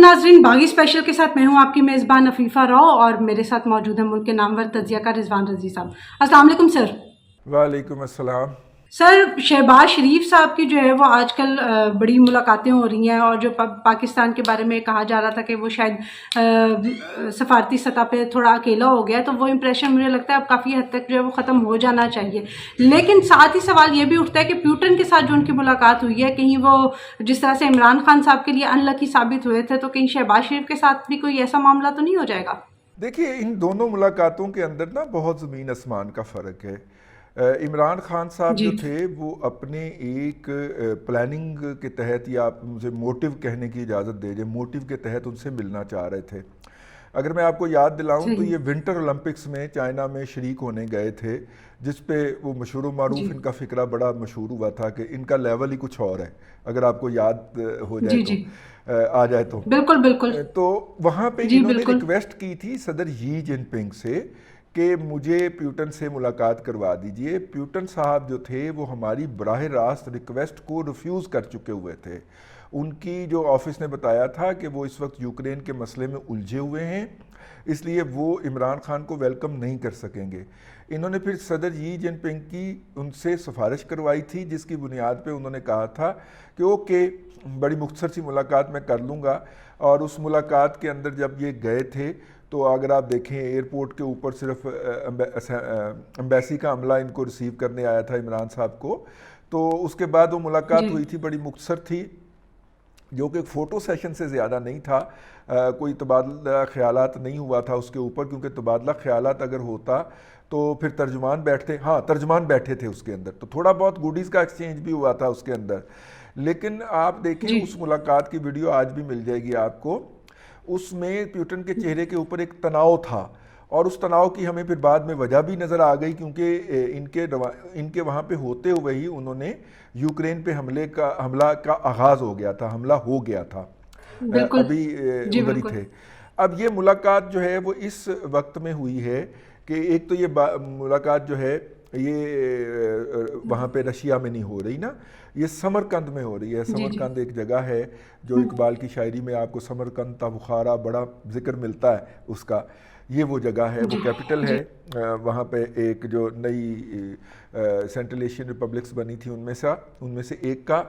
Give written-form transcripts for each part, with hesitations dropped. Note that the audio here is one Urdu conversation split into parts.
ناظرین، باغی اسپیشل کے ساتھ میں ہوں آپ کی میزبان عفیفہ راؤ، اور میرے ساتھ موجود ہے ملک کے نامور تجزیہ کار رضوان رضوی صاحب۔ السلام علیکم سر۔ وعلیکم السلام۔ سر، شہباز شریف صاحب کی جو ہے وہ آج کل بڑی ملاقاتیں ہو رہی ہیں، اور جو پاکستان کے بارے میں کہا جا رہا تھا کہ وہ شاید سفارتی سطح پہ تھوڑا اکیلا ہو گیا، تو وہ امپریشن مجھے لگتا ہے اب کافی حد تک جو ہے وہ ختم ہو جانا چاہیے۔ لیکن ساتھ ہی سوال یہ بھی اٹھتا ہے کہ پیوٹن کے ساتھ جو ان کی ملاقات ہوئی ہے، کہیں وہ جس طرح سے عمران خان صاحب کے لیے ان لکی ثابت ہوئے تھے، تو کہیں شہباز شریف کے ساتھ بھی کوئی ایسا معاملہ تو نہیں ہو جائے گا؟ دیکھیے، ان دونوں ملاقاتوں کے اندر نا بہت زمین آسمان کا فرق ہے۔ عمران خان صاحب جو تھے وہ اپنے ایک پلاننگ کے تحت، یا آپ مجھے موٹیو کہنے کی اجازت دے دیں، موٹیو کے تحت ان سے ملنا چاہ رہے تھے۔ اگر میں آپ کو یاد دلاؤں تو یہ ونٹر اولمپکس میں چائنا میں شریک ہونے گئے تھے، جس پہ وہ مشہور و معروف ان کا فقرہ بڑا مشہور ہوا تھا کہ ان کا لیول ہی کچھ اور ہے، اگر آپ کو یاد ہو جائے تو آ جائے تو بالکل بالکل۔ تو وہاں پہ انہوں نے ریکویسٹ کی تھی صدر شی جن پنگ سے کہ مجھے پیوٹن سے ملاقات کروا دیجئے۔ پیوٹن صاحب جو تھے وہ ہماری براہ راست ریکویسٹ کو ریفیوز کر چکے ہوئے تھے۔ ان کی جو آفس نے بتایا تھا کہ وہ اس وقت یوکرین کے مسئلے میں الجھے ہوئے ہیں، اس لیے وہ عمران خان کو ویلکم نہیں کر سکیں گے۔ انہوں نے پھر صدر شی جن پنگ کی ان سے سفارش کروائی تھی، جس کی بنیاد پہ انہوں نے کہا تھا کہ اوکے، بڑی مختصر سی ملاقات میں کر لوں گا۔ اور اس ملاقات کے اندر جب یہ گئے تھے تو اگر آپ دیکھیں ایئرپورٹ کے اوپر صرف امبیسی کا عملہ ان کو ریسیو کرنے آیا تھا عمران صاحب کو، تو اس کے بعد وہ ملاقات ہوئی تھی، بڑی مختصر تھی، جو کہ ایک فوٹو سیشن سے زیادہ نہیں تھا، کوئی تبادلہ خیالات نہیں ہوا تھا اس کے اوپر، کیونکہ تبادلہ خیالات اگر ہوتا تو پھر ترجمان بیٹھتے، ہاں ترجمان بیٹھے تھے اس کے اندر، تو تھوڑا بہت گوڈیز کا ایکسچینج بھی ہوا تھا اس کے اندر۔ لیکن آپ دیکھیں اس ملاقات کی ویڈیو آج بھی مل جائے گی آپ کو، اس میں پیوٹن کے چہرے کے اوپر ایک تناؤ تھا، اور اس تناؤ کی ہمیں پھر بعد میں وجہ بھی نظر آ گئی، کیونکہ ان کے وہاں پہ ہوتے ہوئے ہی انہوں نے یوکرین پہ حملہ کا آغاز ہو گیا تھا، حملہ ہو گیا تھا، ابھی ادھر ہی تھے۔ اب یہ ملاقات جو ہے وہ اس وقت میں ہوئی ہے کہ ایک تو یہ ملاقات جو ہے یہ وہاں پہ رشیا میں نہیں ہو رہی نا، یہ سمرقند میں ہو رہی ہے۔ سمرقند ایک جگہ ہے جو اقبال کی شاعری میں آپ کو سمرقند تا بخارا بڑا ذکر ملتا ہے اس کا، یہ وہ جگہ ہے، وہ کیپٹل ہے۔ وہاں پہ ایک جو نئی سینٹرل ایشین ریپبلکس بنی تھی ان میں سے ایک کا،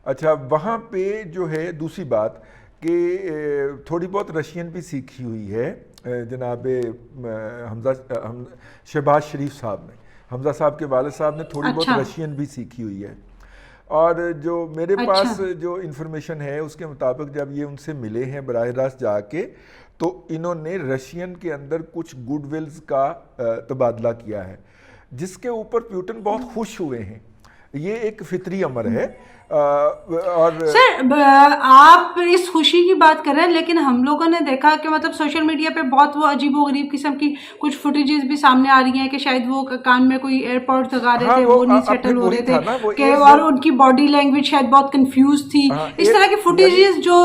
اچھا وہاں پہ جو ہے دوسری بات کہ تھوڑی بہت رشین بھی سیکھی ہوئی ہے جناب شہباز شریف صاحب نے، حمزہ صاحب کے والد صاحب نے تھوڑی بہت رشین بھی سیکھی ہوئی ہے۔ اور جو میرے پاس جو انفارمیشن ہے اس کے مطابق جب یہ ان سے ملے ہیں براہ راست جا کے، تو انہوں نے رشین کے اندر کچھ گڈ ولز کا تبادلہ کیا ہے، جس کے اوپر پیوٹن بہت خوش ہوئے ہیں۔ یہ ایک فطری امر ہے۔ اور سر، آپ اس خوشی کی بات کر رہے ہیں، لیکن ہم لوگوں نے دیکھا کہ مطلب سوشل میڈیا پہ بہت وہ عجیب و غریب قسم کی کچھ فوٹیجز بھی سامنے آ رہی ہیں کہ شاید وہ کان میں کوئی ایئرپورٹ لگا رہے تھے، وہ نہیں سیٹل ہو رہے تھے کہ، اور ان کی باڈی لینگویج شاید بہت کنفیوز تھی۔ اس طرح کی فوٹیجز جو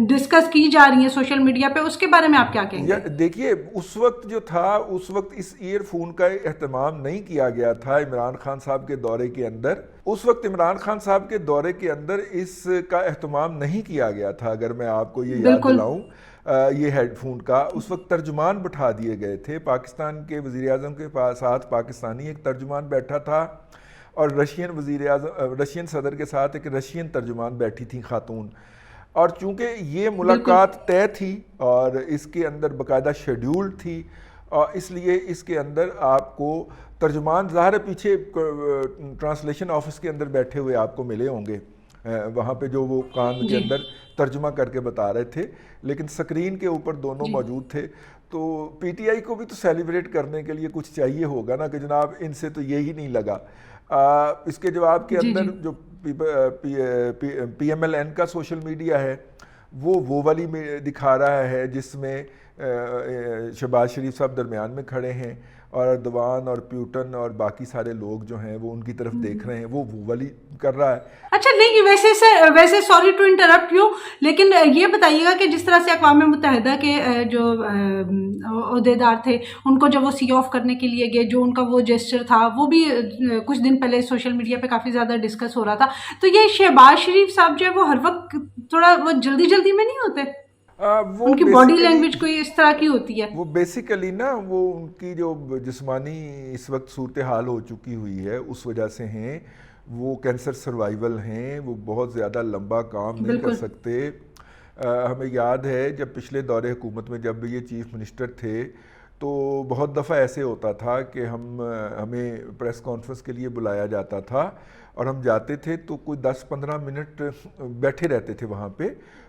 ڈسکس کی جا رہی ہیں سوشل میڈیا پہ، اس کے بارے میں آپ کیا کہیں گے؟ دیکھیے، اس وقت جو تھا اس وقت اس ایئر فون کا اہتمام نہیں کیا گیا تھا عمران خان صاحب کے دورے کے اندر، اس وقت عمران خان صاحب کے دورے کے اندر اس کا اہتمام نہیں کیا گیا تھا۔ اگر میں آپ کو یہ یاد دلاؤں، یہ ہیڈ فون کا اس وقت ترجمان بٹھا دیے گئے تھے، پاکستان کے وزیر اعظم کے ساتھ پاکستانی ایک ترجمان بیٹھا تھا، اور رشین صدر کے ساتھ ایک رشین ترجمان بیٹھی تھی خاتون۔ اور چونکہ یہ ملاقات طے تھی اور اس کے اندر باقاعدہ شیڈیول تھی، اور اس لیے اس کے اندر آپ کو ترجمان ظاہر ہے پیچھے ٹرانسلیشن آفس کے اندر بیٹھے ہوئے آپ کو ملے ہوں گے، وہاں پہ جو وہ کان کے اندر ترجمہ کر کے بتا رہے تھے، لیکن سکرین کے اوپر دونوں موجود تھے۔ تو پی ٹی آئی کو بھی تو سیلیبریٹ کرنے کے لیے کچھ چاہیے ہوگا نا کہ جناب ان سے تو یہی نہیں لگا۔ اس کے جواب کے اندر جو پی ایم ایل این کا سوشل میڈیا ہے وہ والی میں دکھا رہا ہے جس میں شہباز شریف صاحب درمیان میں کھڑے ہیں، اور اردوان اور پیوٹن اور باقی سارے لوگ جو ہیں وہ ان کی طرف دیکھ رہے ہیں، وہ والی کر رہا ہے۔ اچھا، نہیں ویسے سوری ٹو انٹرپٹ یو، لیکن یہ بتائیے گا کہ جس طرح سے اقوام متحدہ کے جو عہدیدار تھے ان کو جب وہ سی آف کرنے کے لیے گئے، جو ان کا وہ جیسچر تھا وہ بھی کچھ دن پہلے سوشل میڈیا پہ کافی زیادہ ڈسکس ہو رہا تھا، تو یہ شہباز شریف صاحب جو ہے وہ ہر وقت تھوڑا وہ جلدی میں نہیں ہوتے؟ وہ ان کی باڈی لینگویج کوئی اس طرح کی ہوتی ہے؟ وہ بیسیکلی نا وہ ان کی جو جسمانی اس وقت صورتحال ہو چکی ہوئی ہے اس وجہ سے ہیں، وہ کینسر سروائیول ہیں، وہ بہت زیادہ لمبا کام نہیں کر سکتے. ہمیں یاد ہے جب پچھلے دور حکومت میں جب یہ چیف منسٹر تھے تو بہت دفعہ ایسے ہوتا تھا کہ ہمیں پریس کانفرنس کے لیے بلایا جاتا تھا اور ہم جاتے تھے تو کوئی 10-15 منٹ بیٹھے رہتے تھے وہاں پہ،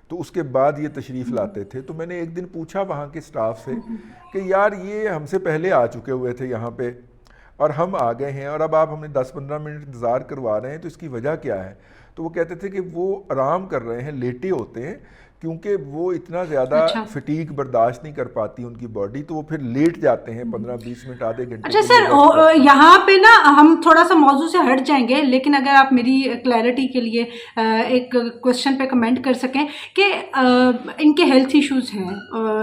تو اس کے بعد یہ تشریف لاتے تھے. تو میں نے ایک دن پوچھا وہاں کے سٹاف سے کہ یار یہ ہم سے پہلے آ چکے ہوئے تھے یہاں پہ اور ہم آ گئے ہیں اور اب آپ ہمیں 10-15 منٹ انتظار کروا رہے ہیں، تو اس کی وجہ کیا ہے؟ تو وہ کہتے تھے کہ وہ آرام کر رہے ہیں، لیٹے ہوتے ہیں، کیونکہ وہ اتنا زیادہ فٹیگ برداشت نہیں کر پاتی ان کی باڈی، تو وہ پھر لیٹ جاتے ہیں 15-20 منٹ آدھے گھنٹے. اچھا سر، یہاں پہ نا ہم تھوڑا سا موضوع سے ہٹ جائیں گے، لیکن اگر آپ میری کلیئرٹی کے لیے ایک کوشچن پہ کمنٹ کر سکیں کہ ان کے ہیلتھ ایشوز ہیں،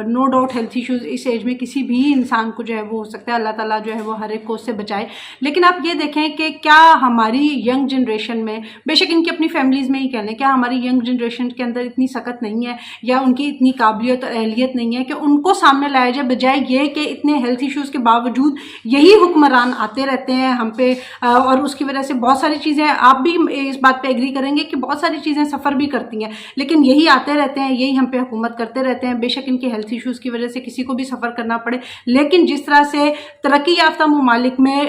نو ڈاؤٹ ہیلتھ ایشوز اس ایج میں کسی بھی انسان کو جو ہے وہ ہو سکتا ہے، اللہ تعالیٰ جو ہے وہ ہر ایک کو اس سے بچائے. لیکن آپ یہ دیکھیں کہ کیا ہماری ینگ جنریشن میں، بے شک ان کی اپنی فیملیز میں ہی کہہ لیں، کیا ہماری ینگ جنریشن کے اندر اتنی سخت نہیں ہے یا ان کی اتنی قابلیت اور اہلیت نہیں ہے کہ ان کو سامنے لایا جائے، بجائے یہ کہ اتنے ہیلتھ ایشوز کے باوجود یہی حکمران آتے رہتے ہیں ہم پہ، اور اس کی وجہ سے بہت ساری چیزیں، آپ بھی اس بات پہ ایگری کریں گے کہ بہت ساری چیزیں سفر بھی کرتی ہیں، لیکن یہی آتے رہتے ہیں، یہی ہم پہ حکومت کرتے رہتے ہیں. بے شک ان کے ہیلتھ ایشوز کی وجہ سے کسی کو بھی سفر کرنا پڑے، لیکن جس طرح سے ترقی یافتہ ممالک میں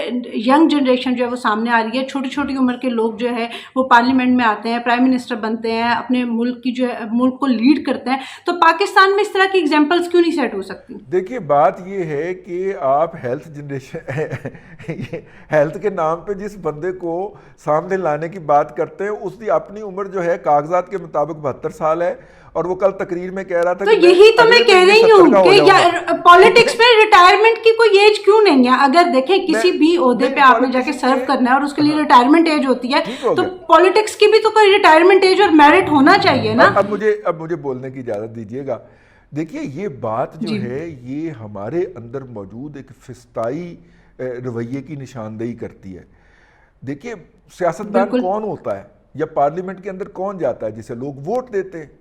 ینگ جنریشن جو ہے وہ سامنے آ رہی ہے، چھوٹی چھوٹی عمر کے لوگ جو ہے وہ پارلیمنٹ میں آتے ہیں، پرائم منسٹر بنتے ہیں، اپنے ملک کی جو ہے ملک کو لیڈ کرتے ہیں، تو پاکستان میں اس طرح کی ایگزامپلس کیوں نہیں سیٹ ہو سکتی؟ دیکھیے بات یہ ہے کہ آپ ہیلتھ جنریشن ہیلتھ کے نام پہ جس بندے کو سامنے لانے کی بات کرتے ہیں اس کی اپنی عمر جو ہے کاغذات کے مطابق 72 سال ہے، اور وہ کل تقریر میں کہہ رہا تھا تو یہی تو میں کہہ رہی ہوں کہ پالیٹکس میں ریٹائرمنٹ کی کوئی ایج کیوں نہیں ہے؟ اگر دیکھیں کسی بھی عہدے پہ آپ نے جا کے سرو کرنا ہے اور اس کے لیے ریٹائرمنٹ ایج ہوتی ہے، تو پالیٹکس کی بھی تو کوئی ریٹائرمنٹ ایج اور میرٹ ہونا چاہیے نا. اب مجھے بولنے کی اجازت دیجیے گا. دیکھیے یہ بات جو ہے یہ ہمارے اندر موجود ایک فسطائی رویے کی نشاندہی کرتی ہے. دیکھیے سیاستدان کون ہوتا ہے یا پارلیمنٹ کے اندر کون جاتا ہے؟ جسے لوگ ووٹ دیتے ہیں.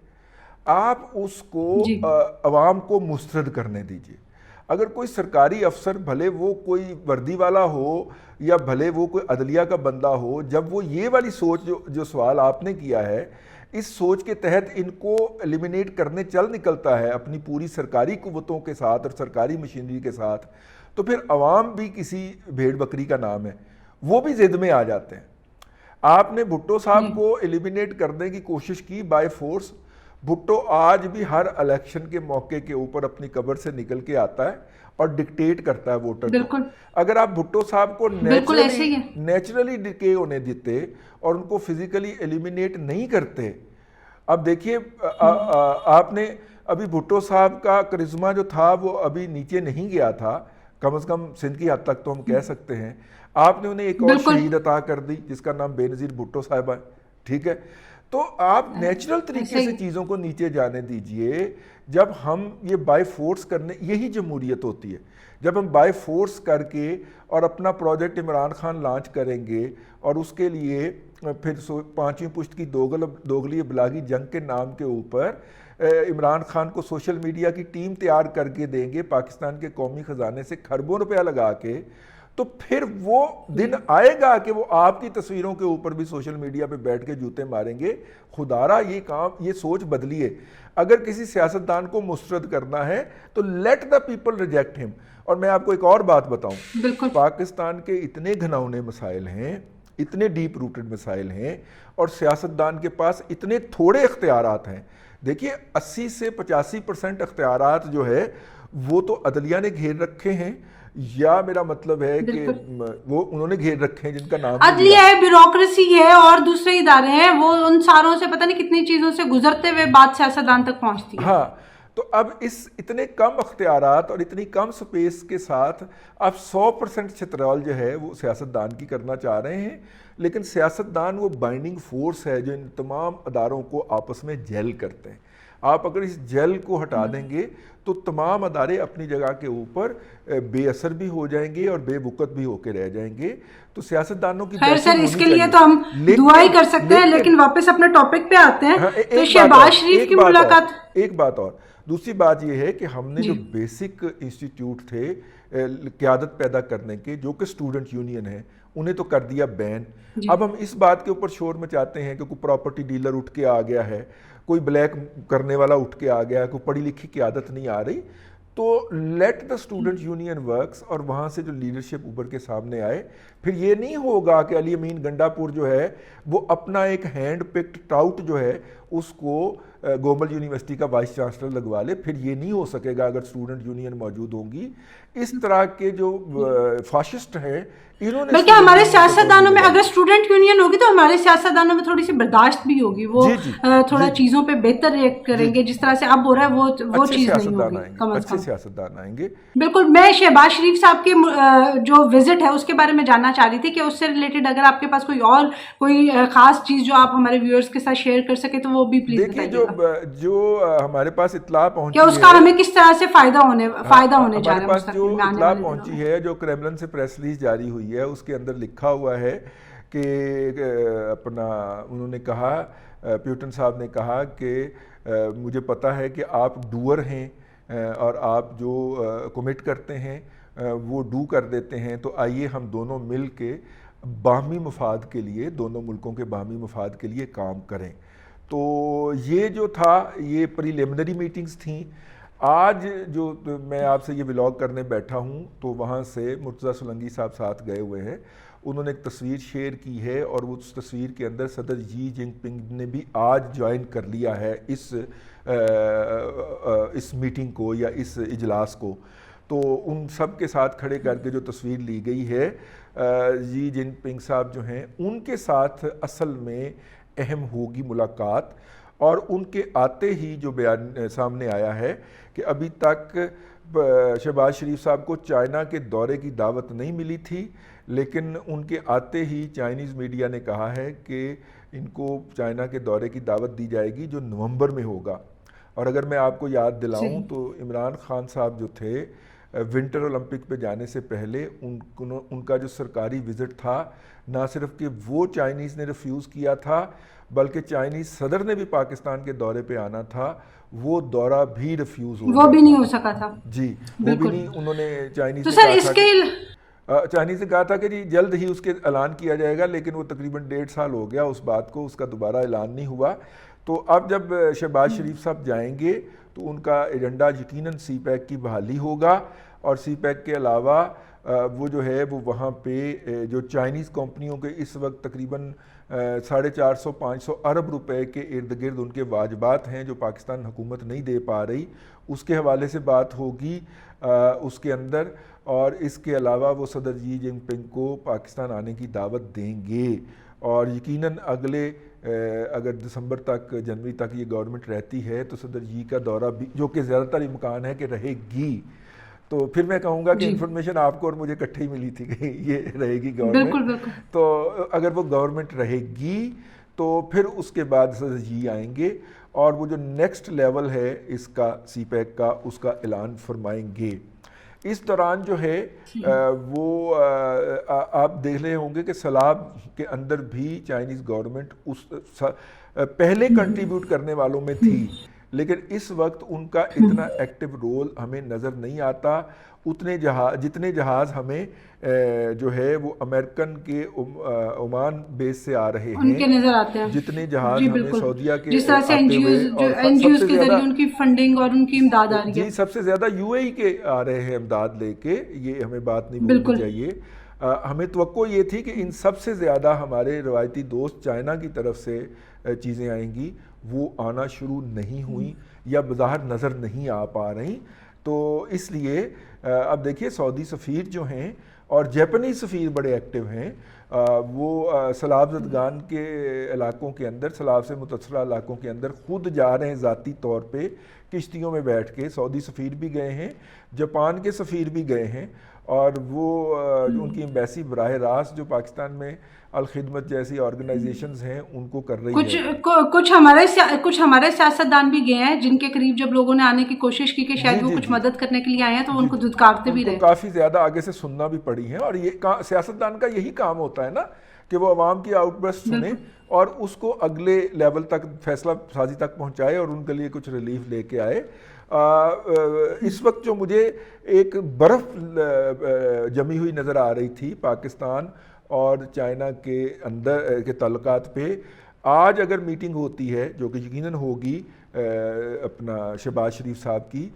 آپ اس کو عوام کو مسترد کرنے دیجیے. اگر کوئی سرکاری افسر، بھلے وہ کوئی وردی والا ہو یا بھلے وہ کوئی عدلیہ کا بندہ ہو، جب وہ یہ والی سوچ جو سوال آپ نے کیا ہے، اس سوچ کے تحت ان کو ایلیمینیٹ کرنے چل نکلتا ہے اپنی پوری سرکاری قوتوں کے ساتھ اور سرکاری مشینری کے ساتھ، تو پھر عوام بھی کسی بھیڑ بکری کا نام ہے، وہ بھی ضد میں آ جاتے ہیں. آپ نے بھٹو صاحب کو ایلیمینیٹ کرنے کی کوشش کی بائی فورس. بھٹو آج بھی ہر الیکشن کے موقع کے اوپر اپنی قبر سے نکل کے آتا ہے اور ڈکٹیٹ کرتا ہے ووٹر کو. اگر آپ بھٹو صاحب کو نیچرلی ڈکے ہونے دیتے اور ان کو فزیکلی ایلیمینیٹ نہیں کرتے. اب دیکھیے آپ نے ابھی بھٹو صاحب کا کرزما جو تھا وہ ابھی نیچے نہیں گیا تھا، کم از کم سندھ کی حد تک تو ہم کہہ سکتے ہیں. آپ نے انہیں ایک اور شہید عطا کر دی جس کا نام بے نظیر بھٹو صاحب ہے. ٹھیک ہے، تو آپ نیچرل طریقے سے چیزوں کو نیچے جانے دیجئے. جب ہم یہ بائی فورس کرنے، یہی جمہوریت ہوتی ہے، جب ہم بائی فورس کر کے اور اپنا پروجیکٹ عمران خان لانچ کریں گے اور اس کے لیے پھر 5ویں پشت کی دوغلی ابلاغی جنگ کے نام کے اوپر عمران خان کو سوشل میڈیا کی ٹیم تیار کر کے دیں گے پاکستان کے قومی خزانے سے خربوں روپیہ لگا کے، تو پھر وہ دن آئے گا کہ وہ آپ کی تصویروں کے اوپر بھی سوشل میڈیا پہ بیٹھ کے جوتے ماریں گے. خدارا یہ سوچ بدلیے. اگر کسی سیاستدان کو مسترد کرنا ہے تو لیٹ دا پیپل ریجیکٹ ہم. اور میں آپ کو ایک اور بات بتاؤں، پاکستان کے اتنے گھناؤنے مسائل ہیں، اتنے ڈیپ روٹڈ مسائل ہیں، اور سیاستدان کے پاس اتنے تھوڑے اختیارات ہیں. دیکھیے 80 سے 85% اختیارات جو ہے وہ تو عدلیہ نے گھیر رکھے ہیں، یا میرا مطلب ہے کہ وہ انہوں نے گھیر رکھے ہیں جن کا نام عدلیہ ہے، بیوروکریسی ہے اور دوسرے ادارے ہیں، وہ ان ساروں سے پتہ نہیں کتنی چیزوں سے گزرتے ہوئے بات سیاستدان تک پہنچتی ہے. ہاں، تو اب اس اتنے کم اختیارات اور اتنی کم سپیس کے ساتھ اب 100% چترال جو ہے وہ سیاستدان کی کرنا چاہ رہے ہیں. لیکن سیاستدان وہ بائنڈنگ فورس ہے جو ان تمام اداروں کو آپس میں جیل کرتے ہیں. آپ اگر اس جیل کو ہٹا دیں گے تو تمام ادارے اپنی جگہ کے اوپر بے اثر بھی ہو جائیں گے اور بے وقت بھی ہو کے رہ جائیں گے. تو سیاستدانوں کی خیر سر، اس کے لیے تو ہم دعا ہی کر سکتے ہیں، لیکن واپس اپنے ٹاپک پہ آتے ہیں. تو شہباز شریف کی ملاقات، ایک بات اور، دوسری بات یہ ہے کہ ہم نے جو بیسک انسٹیٹیوٹ تھے قیادت پیدا کرنے کے، جو کہ اسٹوڈنٹ یونین ہے، انہیں تو کر دیا بین۔ اب ہم اس بات کے اوپر شور مچاتے ہیں کہ کوئی پراپرٹی ڈیلر اٹھ کے آ گیا ہے، کوئی بلیک کرنے والا اٹھ کے آ گیا ہے، کوئی پڑھی لکھی قیادت نہیں آ رہی، تو let the student union works, اور وہاں سے جو لیڈرشپ ابھر کے سامنے آئے۔ پھر یہ نہیں ہوگا کہ علی امین گنڈا پور جو ہے وہ اپنا ایک ہینڈ پکڈ ٹراؤٹ جو ہے اس کو گومل یونیورسٹی کا وائس چانسلر لگوا لے، پھر یہ نہیں ہو سکے گا اگر اسٹوڈنٹ یونین موجود ہوں گی۔ اس طرح کے جو فاشسٹ ہیں، انہوں نے بلکہ ہمارے سیاستدانوں میں اگر اسٹوڈنٹ یونین ہوگی تو ہمارے سیاستدانوں میں تھوڑی سی برداشت بھی ہوگی، وہ تھوڑا چیزوں پہ بہتر ریئیکٹ کریں گے، جس طرح سے اب ہو رہا ہے وہ چیز نہیں ہوگی کم از کم۔ اچھے سیاستدان آئیں گے۔ بالکل۔ میں شہباز شریف صاحب کے جو وزٹ ہے اس کے بارے میں جاننا چاہ رہی تھی کہ اس سے ریلیٹڈ اگر آپ کے پاس کوئی خاص چیز جو آپ ہمارے ویورز کے ساتھ شیئر کر سکے تو وہ بھی پلیز بتائیے۔ دیکھیے، جو ہمارے پاس اطلاع پہنچی ہے کہ اس کا ہمیں کس طرح سے فائدہ ہونے جا رہا ہے، ہمارے پاس جو اطلاع پہنچی ہے، جو کریملن سے پریس ریلیز جاری ہوئی ہے، اس کے اندر لکھا ہوا ہے کہ انہوں نے کہا، پیوٹن صاحب نے کہا کہ مجھے پتہ ہے کہ آپ ڈوئر ہیں اور آپ جو کمٹ کرتے ہیں وہ ڈو کر دیتے ہیں، تو آئیے ہم دونوں مل کے باہمی مفاد کے لیے، دونوں ملکوں کے باہمی مفاد کے لیے کام کریں۔ تو یہ جو تھا، یہ پریلیمنری میٹنگز تھیں۔ آج جو میں آپ سے یہ ولاگ کرنے بیٹھا ہوں تو وہاں سے مرتضیٰ سولنگی صاحب ساتھ گئے ہوئے ہیں، انہوں نے ایک تصویر شیئر کی ہے، اور اس تصویر کے اندر صدر جی جن پنگ نے بھی آج جوائن کر لیا ہے اس میٹنگ کو یا اس اجلاس کو۔ تو ان سب کے ساتھ کھڑے کر کے جو تصویر لی گئی ہے، جی جن پنگ صاحب جو ہیں ان کے ساتھ اصل میں اہم ہوگی ملاقات۔ اور ان کے آتے ہی جو بیان سامنے آیا ہے کہ ابھی تک شہباز شریف صاحب کو چائنا کے دورے کی دعوت نہیں ملی تھی، لیکن ان کے آتے ہی چائنیز میڈیا نے کہا ہے کہ ان کو چائنا کے دورے کی دعوت دی جائے گی جو نومبر میں ہوگا۔ اور اگر میں آپ کو یاد دلاؤں تو عمران خان صاحب جو تھے، ونٹر اولمپک پہ جانے سے پہلے ان کا جو سرکاری وزٹ تھا، نہ صرف کہ وہ چائنیز نے ریفیوز کیا تھا، بلکہ چائنیز صدر نے بھی پاکستان کے دورے پہ آنا تھا، وہ دورہ بھی ریفیوز ہو گیا، وہ بھی نہیں ہو سکا تھا۔ جی وہ بھی نہیں، انہوں نے چائنیز نے کہا تھا کہ جی جلد ہی اس کے اعلان کیا جائے گا، لیکن وہ تقریباً 1.5 سال ہو گیا اس بات کو، اس کا دوبارہ اعلان نہیں ہوا۔ تو اب جب شہباز شریف صاحب جائیں گے تو ان کا ایجنڈا یقیناً سی پیک کی بحالی ہوگا، اور سی پیک کے علاوہ وہ جو ہے وہ وہاں پہ جو چائنیز کمپنیوں کے اس وقت تقریباً 450-500 ارب روپے کے ارد گرد ان کے واجبات ہیں جو پاکستان حکومت نہیں دے پا رہی، اس کے حوالے سے بات ہوگی اس کے اندر۔ اور اس کے علاوہ وہ صدر جی جن پنگ کو پاکستان آنے کی دعوت دیں گے، اور یقیناً اگر دسمبر تک، جنوری تک یہ گورنمنٹ رہتی ہے تو صدر جی کا دورہ بھی، جو کہ زیادہ تر امکان ہے کہ رہے گی، تو پھر میں کہوں گا کہ انفارمیشن آپ کو اور مجھے اکٹھے ہی ملی تھی کہ یہ رہے گی گورنمنٹ۔ تو اگر وہ گورنمنٹ رہے گی تو پھر اس کے بعد صدر جی آئیں گے، اور وہ جو نیکسٹ لیول ہے اس کا سی پیک کا، اس کا اعلان فرمائیں گے۔ اس دوران جو ہے وہ آپ دیکھ رہے ہوں گے کہ سیلاب کے اندر بھی چائنیز گورنمنٹ اس پہلے کنٹریبیوٹ کرنے والوں میں تھی، لیکن اس وقت ان کا اتنا ایکٹیو رول ہمیں نظر نہیں آتا۔ جتنے جہاز ہمیں جو ہے وہ امریکن کے عمان بیس سے آ رہے ہیں، نظر آتے ہیں، جتنے جہاز ہمیں سعودیہ کے جس طرح سے این جی اوز کے ذریعے ان کی فنڈنگ اور ان کی امداد آ رہی ہے، جی سب سے زیادہ یو اے ای کے آ رہے ہیں امداد لے کے، یہ ہمیں بات نہیں بھولنی چاہیے۔ ہمیں توقع یہ تھی کہ ان سب سے زیادہ ہمارے روایتی دوست چائنا کی طرف سے چیزیں آئیں گی، وہ آنا شروع نہیں ہوئیں یا بظاہر نظر نہیں آ پا رہی۔ تو اس لیے اب دیکھیے سعودی سفیر جو ہیں اور جیپنیز سفیر بڑے ایکٹیو ہیں، وہ سیلاب زدگان کے علاقوں کے اندر، سیلاب سے متاثرہ علاقوں کے اندر خود جا رہے ہیں ذاتی طور پہ کشتیوں میں بیٹھ کے۔ سعودی سفیر بھی گئے ہیں، جاپان کے سفیر بھی گئے ہیں، اور وہ ان کی ایمبیسی براہ راست جو پاکستان میں الخدمت جیسی آرگنائزیشنز ہیں ان کو کر رہی ہے۔ کچھ ہمارے سیاستدان بھی گئے ہیں جن کے قریب جب لوگوں نے آنے کی کوشش کی کہ شاید وہ کچھ مدد کرنے کے لیے آئے ہیں تو ان کو دھتکارتے بھی رہے، کافی زیادہ آگے سے سننا بھی پڑی ہیں۔ اور یہ سیاستدان کا یہی کام ہوتا ہے نا کہ وہ عوام کی آؤٹ برسٹ سنیں اور اس کو اگلے لیول تک، فیصلہ سازی تک پہنچائے اور ان کے لیے کچھ ریلیف لے کے آئے۔ اس وقت جو مجھے ایک برف جمی ہوئی نظر آ رہی تھی پاکستان اور چائنا کے اندر کے تعلقات پہ، آج اگر میٹنگ ہوتی ہے جو کہ یقیناً ہوگی اپنا شہباز شریف صاحب کی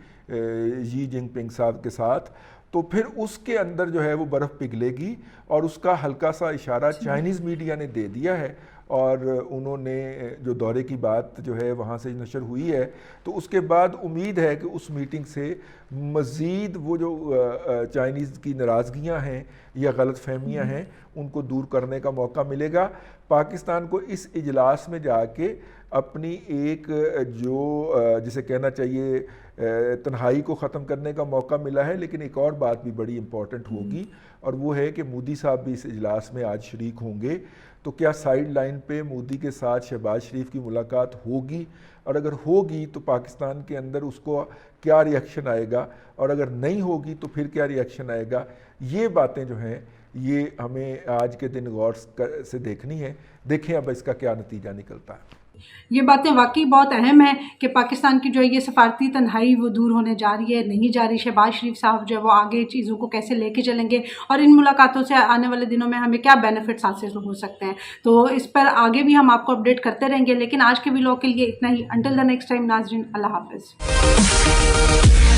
شی جن پنگ صاحب کے ساتھ، تو پھر اس کے اندر جو ہے وہ برف پگھلے گی، اور اس کا ہلکا سا اشارہ چائنیز میڈیا نے دے دیا ہے، اور انہوں نے جو دورے کی بات جو ہے وہاں سے نشر ہوئی ہے، تو اس کے بعد امید ہے کہ اس میٹنگ سے مزید وہ جو چائنیز کی ناراضگیاں ہیں یا غلط فہمیاں ہیں ان کو دور کرنے کا موقع ملے گا۔ پاکستان کو اس اجلاس میں جا کے اپنی ایک جو جسے کہنا چاہیے تنہائی کو ختم کرنے کا موقع ملا ہے، لیکن ایک اور بات بھی بڑی امپورٹنٹ ہوگی، اور وہ ہے کہ مودی صاحب بھی اس اجلاس میں آج شریک ہوں گے، تو کیا سائیڈ لائن پہ مودی کے ساتھ شہباز شریف کی ملاقات ہوگی، اور اگر ہوگی تو پاکستان کے اندر اس کو کیا ری ایکشن آئے گا، اور اگر نہیں ہوگی تو پھر کیا ری ایکشن آئے گا؟ یہ باتیں جو ہیں یہ ہمیں آج کے دن غور سے دیکھنی ہے، دیکھیں اب اس کا کیا نتیجہ نکلتا ہے۔ یہ باتیں واقعی بہت اہم ہیں کہ پاکستان کی جو یہ سفارتی تنہائی وہ دور ہونے جا رہی ہے، نہیں جا رہی۔ شہباز شریف صاحب جو ہے وہ آگے چیزوں کو کیسے لے کے چلیں گے، اور ان ملاقاتوں سے آنے والے دنوں میں ہمیں کیا بینیفٹس حاصل ہو سکتے ہیں، تو اس پر آگے بھی ہم آپ کو اپڈیٹ کرتے رہیں گے۔ لیکن آج کے ویلاگ کے لیے اتنا ہی۔ انٹل دی نیکسٹ ٹائم ناظرین، اللہ حافظ۔